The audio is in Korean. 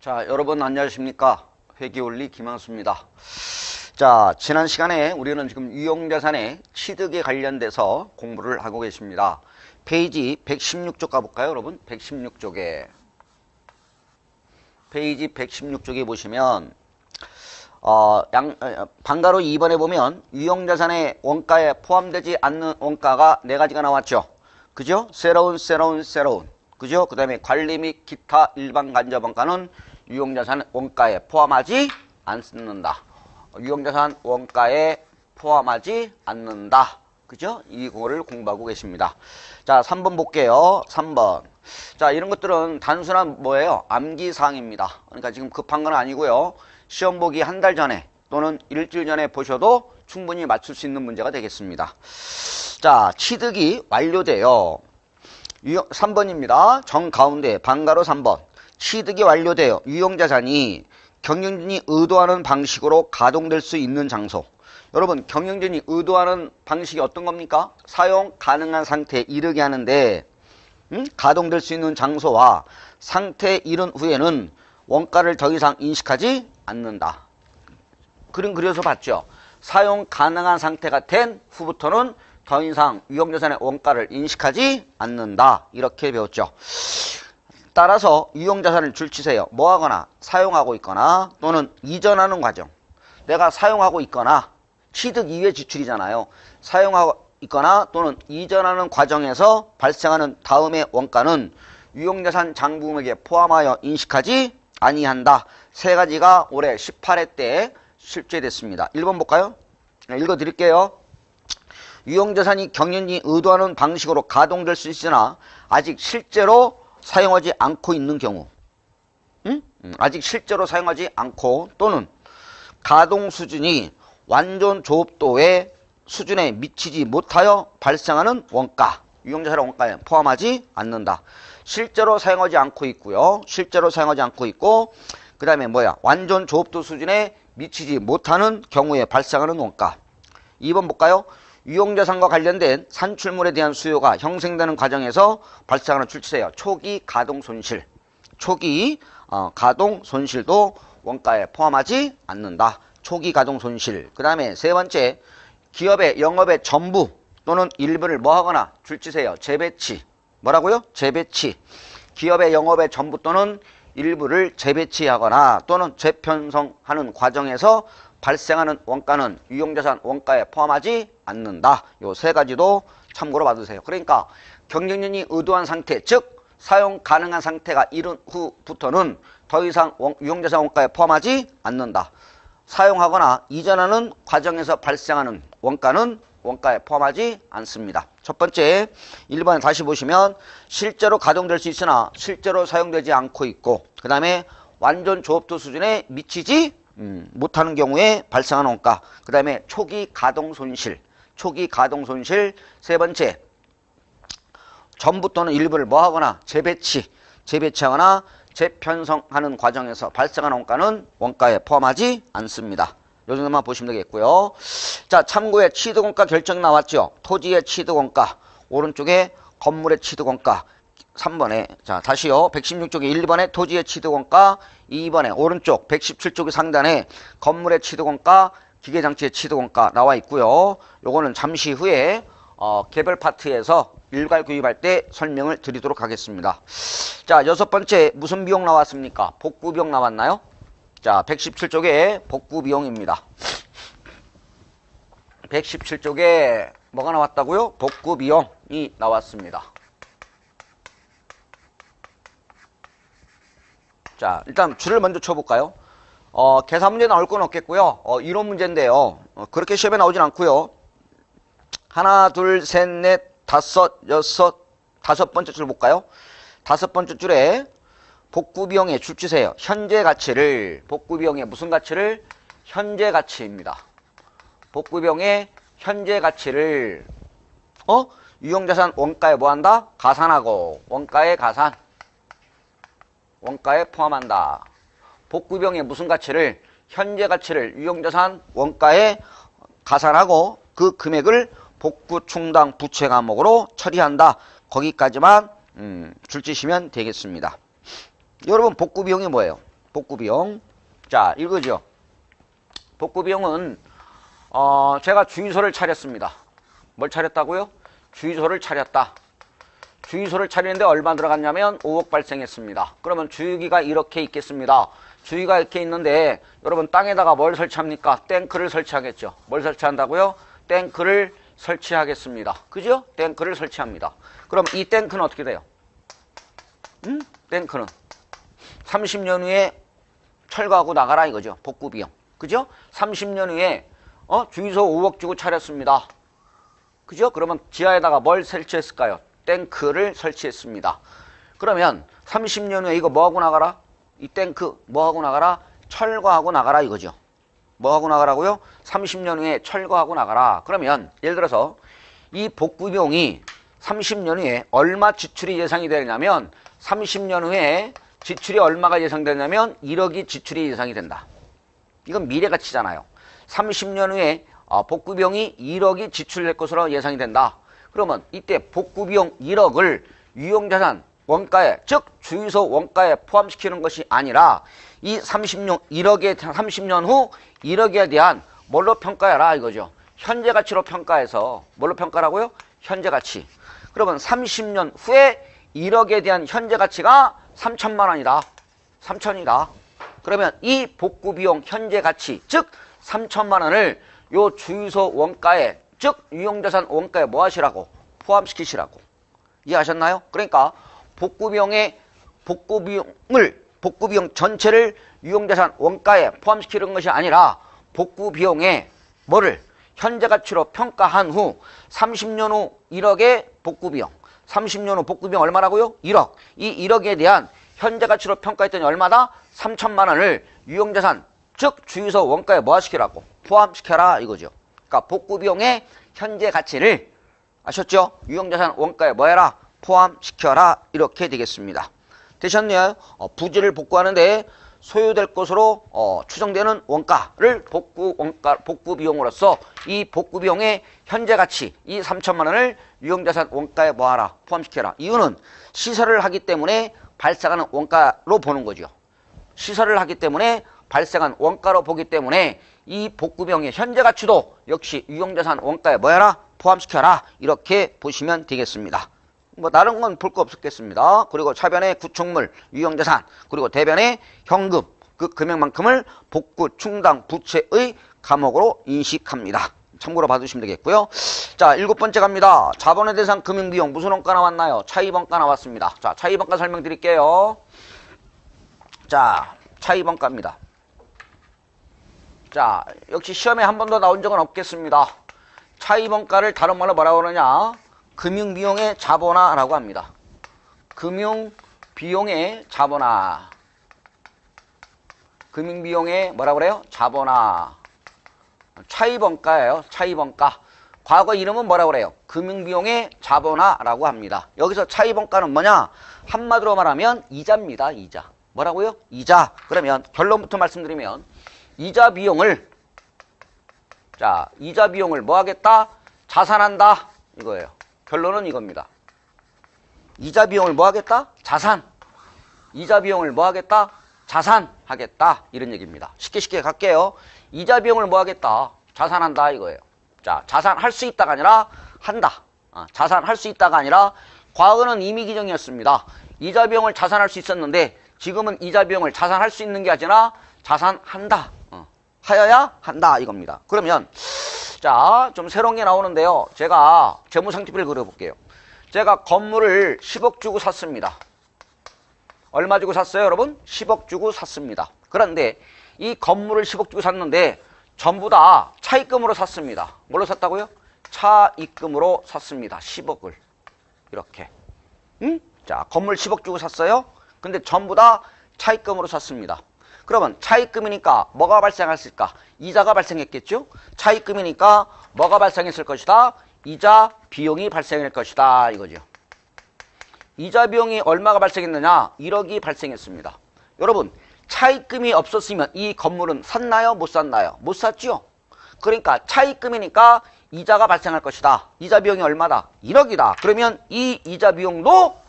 자, 여러분 안녕하십니까? 회계원리 김항수입니다. 자, 지난 시간에 우리는 지금 유형자산의 취득에 관련돼서 공부를 하고 계십니다. 페이지 116쪽 가볼까요, 여러분? 116쪽에. 페이지 116쪽에 보시면 방가로 2번에 보면 유형자산의 원가에 포함되지 않는 원가가 4가지가 나왔죠. 그죠? 새로운. 그죠? 그 다음에 관리 및 기타 일반 간접 원가는 유형자산 원가에 포함하지 않는다. 유형자산 원가에 포함하지 않는다. 그죠? 이거를 공부하고 계십니다. 자, 3번 볼게요. 3번. 자, 이런 것들은 단순한 뭐예요? 암기사항입니다. 그러니까 지금 급한 건 아니고요. 시험 보기 한 달 전에 또는 일주일 전에 보셔도 충분히 맞출 수 있는 문제가 되겠습니다. 자, 취득이 완료돼요. 3번입니다. 정가운데 방가로 3번. 취득이 완료되어 유형자산이 경영진이 의도하는 방식으로 가동될 수 있는 장소. 여러분, 경영진이 의도하는 방식이 어떤 겁니까? 사용 가능한 상태에 이르게 하는데 가동될 수 있는 장소와 상태에 이른 후에는 원가를 더 이상 인식하지 않는다. 그림 그려서 봤죠? 사용 가능한 상태가 된 후부터는 더 이상 유형자산의 원가를 인식하지 않는다. 이렇게 배웠죠. 따라서 유형자산을 줄치세요. 뭐하거나 사용하고 있거나 또는 이전하는 과정. 내가 사용하고 있거나 취득 이외 지출이잖아요. 사용하고 있거나 또는 이전하는 과정에서 발생하는 다음의 원가는 유형자산 장부금액에 포함하여 인식하지 아니한다. 3가지가 올해 18회 때 실제됐습니다. 1번 볼까요? 읽어드릴게요. 유형자산이 경영진이 의도하는 방식으로 가동될 수 있으나 아직 실제로 사용하지 않고 있는 경우, 아직 실제로 사용하지 않고 또는 가동 수준이 완전 조업도의 수준에 미치지 못하여 발생하는 원가, 유형자산 원가에 포함하지 않는다. 실제로 사용하지 않고 있고요. 실제로 사용하지 않고 있고, 그 다음에 완전 조업도 수준에 미치지 못하는 경우에 발생하는 원가. 2번 볼까요? 유형자산과 관련된 산출물에 대한 수요가 형성되는 과정에서 발생하는 출처예요. 초기 가동 손실. 초기 가동 손실도 원가에 포함하지 않는다. 초기 가동 손실. 그 다음에 3번째, 기업의 영업의 전부 또는 일부를 뭐하거나 줄치세요. 재배치. 뭐라고요? 재배치. 기업의 영업의 전부 또는 일부를 재배치하거나 또는 재편성하는 과정에서 발생하는 원가는 유형자산 원가에 포함하지 않는다. 요 3가지도 참고로 받으세요. 그러니까 경영진이 의도한 상태, 즉 사용 가능한 상태가 이른 후부터는 더 이상 유형자산 원가에 포함하지 않는다. 사용하거나 이전하는 과정에서 발생하는 원가는 원가에 포함하지 않습니다. 첫 번째, 1번에 다시 보시면 실제로 가동될 수 있으나 실제로 사용되지 않고 있고, 그 다음에 완전 조업도 수준에 미치지 못하는 경우에 발생하는 원가. 그 다음에 초기 가동 손실. 초기 가동 손실. 3번째, 전부 또는 일부를 뭐하거나 재배치하거나 재편성하는 과정에서 발생하는 원가는 원가에 포함하지 않습니다. 요 정도만 보시면 되겠고요. 자, 참고에 취득원가 결정 나왔죠. 토지의 취득원가. 오른쪽에 건물의 취득원가. 3번에, 자, 다시요. 116쪽에 1번에 토지의 취득원가, 2번에 오른쪽 117쪽의 상단에 건물의 취득원가, 기계장치의 취득원가 나와 있고요. 요거는 잠시 후에 개별 파트에서 일괄 구입할 때 설명을 드리도록 하겠습니다. 자, 6번째 무슨 비용 나왔습니까? 복구 비용 나왔나요? 자, 117쪽에 복구 비용입니다. 117쪽에 뭐가 나왔다고요? 복구 비용이 나왔습니다. 자, 일단 줄을 먼저 쳐볼까요? 계산 문제 나올 건 없겠고요. 이론 문제인데요. 그렇게 시험에 나오진 않고요. 하나, 둘, 셋, 넷, 다섯, 여섯, 5번째 줄 볼까요? 5번째 줄에 복구 비용의 줄치세요. 현재 가치를, 복구 비용의 무슨 가치를? 현재 가치입니다. 복구 비용의 현재 가치를 유형자산 원가에 뭐한다? 가산하고, 원가에 가산. 원가에 포함한다. 복구 비용의 무슨 가치를? 현재 가치를 유형자산 원가에 가산하고 그 금액을 복구 충당 부채 과목으로 처리한다. 거기까지만 줄치시면 되겠습니다. 여러분, 복구 비용이 뭐예요? 복구 비용. 자, 이거죠. 복구 비용은 제가 주유소를 차렸습니다. 뭘 차렸다고요? 주유소를 차렸다. 주유소를 차리는데 얼마 들어갔냐면 5억 발생했습니다. 그러면 주유기가 이렇게 있겠습니다. 주유기가 이렇게 있는데 여러분 땅에다가 뭘 설치합니까? 탱크를 설치하겠죠. 뭘 설치한다고요? 탱크를 설치하겠습니다. 그죠? 탱크를 설치합니다. 그럼 이 탱크는 어떻게 돼요? 탱크는 30년 후에 철거하고 나가라 이거죠. 복구 비용. 그죠? 30년 후에 주유소 5억 주고 차렸습니다. 그죠? 그러면 지하에다가 뭘 설치했을까요? 탱크를 설치했습니다. 그러면 30년 후에 이거 뭐하고 나가라? 이 탱크 뭐하고 나가라? 철거하고 나가라 이거죠. 뭐하고 나가라고요? 30년 후에 철거하고 나가라. 그러면 예를 들어서 이 복구 비용이 30년 후에 얼마 지출이 예상이 되냐면 30년 후에 지출이 얼마가 예상되냐면 1억이 지출이 예상이 된다. 이건 미래가치잖아요. 30년 후에 복구 비용이 1억이 지출될 것으로 예상이 된다. 그러면 이때 복구 비용 1억을 유용자산 원가에, 즉 주유소 원가에 포함시키는 것이 아니라 이 30년 후 1억에 대한 뭘로 평가해라 이거죠. 현재 가치로 평가해서 뭘로 평가라고요? 현재 가치. 그러면 30년 후에 1억에 대한 현재 가치가 3천만 원이다. 3천이다. 그러면 이 복구 비용 현재 가치, 즉 3천만 원을 요 주유소 원가에, 즉 유용자산 원가에 뭐 하시라고? 포함시키시라고. 이해하셨나요? 그러니까 복구 비용 전체를 유용자산 원가에 포함시키는 것이 아니라 복구 비용에 뭐를 현재 가치로 평가한 후 30년 후 1억의 복구 비용. 30년 후 복구 비용 얼마라고요? 1억. 이 1억에 대한 현재 가치로 평가했더니 얼마다? 3천만 원을 유용자산, 즉 주유소 원가에 뭐 시키라고? 포함시켜라 이거죠. 그러니까 복구 비용의 현재 가치를 아셨죠? 유용자산 원가에 뭐 해라? 포함시켜라 이렇게 되겠습니다. 되셨네요? 부지를 복구하는데 소요될 것으로 추정되는 원가를 복구 비용으로서 이 복구 비용의 현재 가치 이 3천만 원을 유용자산 원가에 뭐하라? 포함시켜라. 이유는 시설을 하기 때문에 발생하는 원가로 보는 거죠. 시설을 하기 때문에 발생한 원가로 보기 때문에 이 복구 비용의 현재 가치도 역시 유용자산 원가에 뭐해라? 포함시켜라. 이렇게 보시면 되겠습니다. 뭐 다른 건 볼 거 없겠습니다. 그리고 차변의 구축물, 유용자산, 그리고 대변의 현금, 그 금액만큼을 복구 충당 부채의 감옥으로 인식합니다. 참고로 봐두시면 되겠고요. 자, 7번째 갑니다. 자본의 대상 금융비용 무슨 원가 나왔나요? 차입원가 나왔습니다. 자, 차입원가 설명드릴게요. 자, 차입원가입니다. 자, 역시 시험에 한 번도 나온 적은 없겠습니다. 차입원가를 다른 말로 뭐라고 그러냐? 금융비용의 자본화라고 합니다. 금융비용의 자본화. 금융비용의 뭐라고 그래요? 자본화. 차입원가예요. 차입원가. 과거 이름은 뭐라고 그래요? 금융비용의 자본화라고 합니다. 여기서 차입원가는 뭐냐? 한마디로 말하면 이자입니다. 이자. 뭐라고요? 이자. 그러면 결론부터 말씀드리면 이자 비용을 뭐 하겠다? 자산한다. 이거예요. 결론은 이겁니다. 이자 비용을 뭐 하겠다? 자산. 이자 비용을 뭐 하겠다? 자산하겠다. 이런 얘기입니다. 쉽게 갈게요. 이자 비용을 뭐 하겠다? 자산한다 이거예요. 자, 자산할 수 있다가 아니라 한다. 자산할 수 있다가 아니라 과거는 임의 기정이었습니다. 이자 비용을 자산할 수 있었는데 지금은 이자 비용을 자산할 수 있는 게 아니라 자산한다. 하여야 한다 이겁니다. 그러면 자, 좀 새로운 게 나오는데요. 제가 재무상태표를 그려볼게요. 제가 건물을 10억 주고 샀습니다. 얼마 주고 샀어요, 여러분? 10억 주고 샀습니다. 그런데 이 건물을 10억 주고 샀는데 전부 다 차입금으로 샀습니다. 뭘로 샀다고요? 차입금으로 샀습니다. 10억을. 이렇게. 자, 건물 10억 주고 샀어요. 근데 전부 다 차입금으로 샀습니다. 그러면 차입금이니까 뭐가 발생했을까? 이자가 발생했겠죠? 차입금이니까 뭐가 발생했을 것이다? 이자 비용이 발생할 것이다. 이거죠. 이자 비용이 얼마가 발생했느냐? 1억이 발생했습니다. 여러분, 차입금이 없었으면 이 건물은 샀나요? 못 샀나요? 못 샀죠? 그러니까 차입금이니까 이자가 발생할 것이다. 이자 비용이 얼마다? 1억이다. 그러면 이 이자 비용도